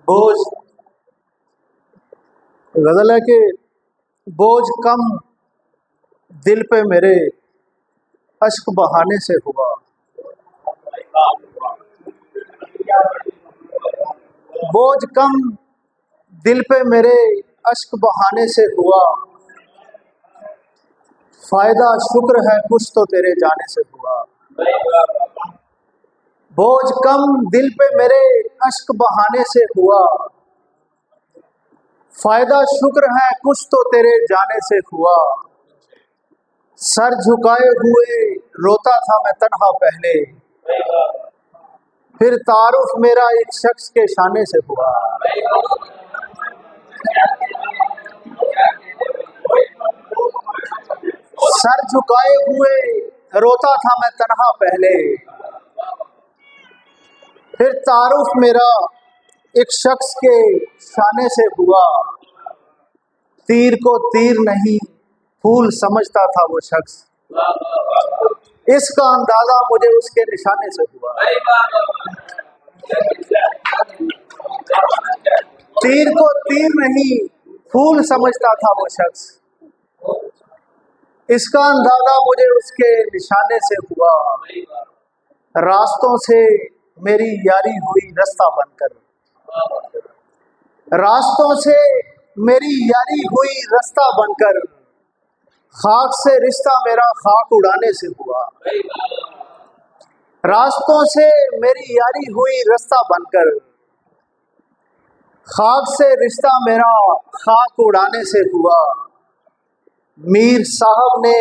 बोझ। गजल है कि बोझ कम दिल पे मेरे अश्क बहाने से हुआ। बोझ कम दिल पे मेरे अश्क बहाने से हुआ। फायदा शुक्र है कुछ तो तेरे जाने से हुआ। बोझ कम दिल पे मेरे अश्क बहाने से हुआ। फायदा शुक्र है कुछ तो तेरे जाने से हुआ। सर झुकाए हुए रोता था मैं तन्हा पहले, फिर तारुफ मेरा एक शख्स के शाने से हुआ। सर झुकाए हुए रोता था मैं तन्हा पहले, फिर तारुफ मेरा एक शख्स के शाने से हुआ। तीर को तीर नहीं फूल समझता था वो शख्स, इसका अंदाजा मुझे उसके निशाने से हुआ। तीर को तीर नहीं फूल समझता था वो शख्स, इसका अंदाजा मुझे उसके निशाने से हुआ। रास्तों से मेरी यारी हुई रास्ता बनकर, रास्तों से मेरी यारी हुई रास्ता बनकर, खाक से रिश्ता मेरा खाक उड़ाने से हुआ। रास्तों से मेरी यारी हुई रास्ता बनकर, खाक से रिश्ता मेरा खाक उड़ाने से हुआ। मीर साहब ने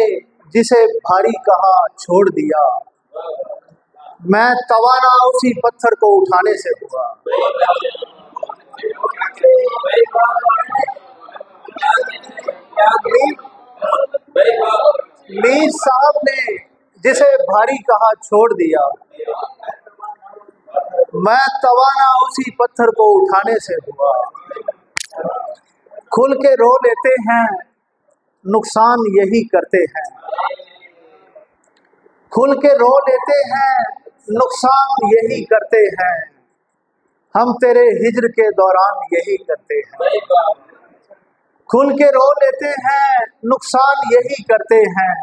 जिसे भारी कहा छोड़ दिया, मैं तवाना उसी पत्थर को उठाने से हुआ। मीर साहब ने जिसे भारी कहा छोड़ दिया, मैं तवाना उसी पत्थर को उठाने से हुआ। खुल के रो लेते हैं नुकसान यही करते हैं, खुल के रो लेते हैं नुकसान यही करते हैं, हम तेरे हिज्र के दौरान यही करते हैं। खुल के रो लेते हैं नुकसान यही करते हैं,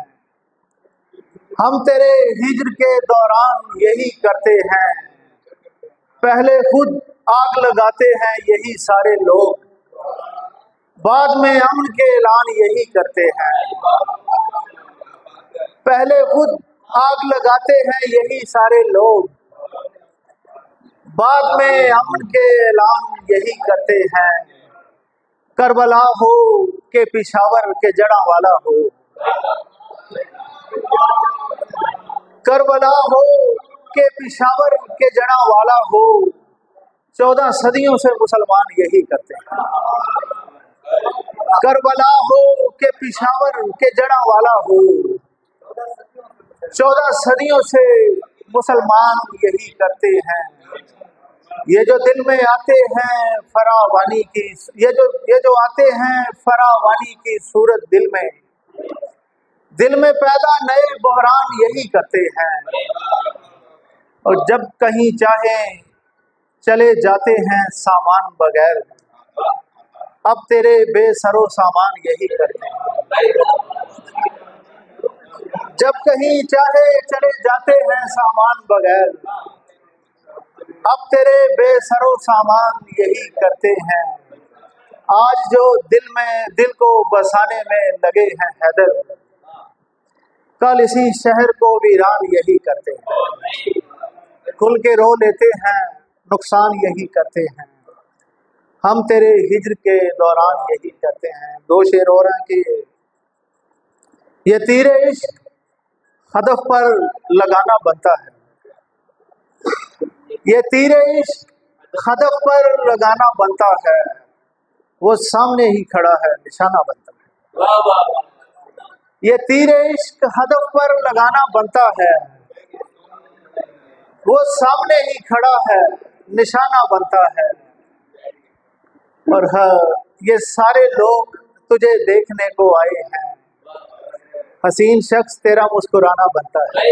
हम तेरे हिज्र के दौरान यही करते हैं। पहले खुद आग लगाते हैं यही सारे लोग, बाद में अमन के ऐलान यही करते हैं। पहले खुद आग लगाते हैं यही सारे लोग, बाद में अमन के ऐलान यही करते हैं। करबला हो के पिशावर के जड़ा वाला हो, करबला हो के पिशावर के जड़ा वाला हो, 14 सदियों से मुसलमान यही करते हैं। करबला हो के पिशावर के जड़ा वाला हो, 14 सदियों से मुसलमान यही करते हैं। ये जो दिल में आते हैं फरावानी की, ये जो आते हैं फरावानी की सूरत दिल में पैदा नए बहरान यही करते हैं। और जब कहीं चाहे चले जाते हैं सामान बगैर, अब तेरे बेसरो सामान यही करते हैं। जब कहीं चाहे चले जाते हैं सामान बगैर, अब तेरे बेसरो सामान यही करते हैं। आज जो दिल को बसाने में लगे हैं हैदर, कल इसी शहर को वीरान यही करते हैं। खुल के रो लेते हैं नुकसान यही करते हैं, हम तेरे हिज्र के दौरान यही करते हैं। 2 शेर हो रहे हैं कि ये तीरे इश्क हदफ पर लगाना बनता है, ये तीरे इश्क हदफ पर लगाना बनता है, वो सामने ही खड़ा है निशाना बनता है। ये तीरे इश्क हदफ पर लगाना बनता है, वो सामने ही खड़ा है निशाना बनता है। और हाँ, ये सारे लोग तुझे देखने को आए हैं, हसीन शख्स तेरा मुस्कुराना बनता है।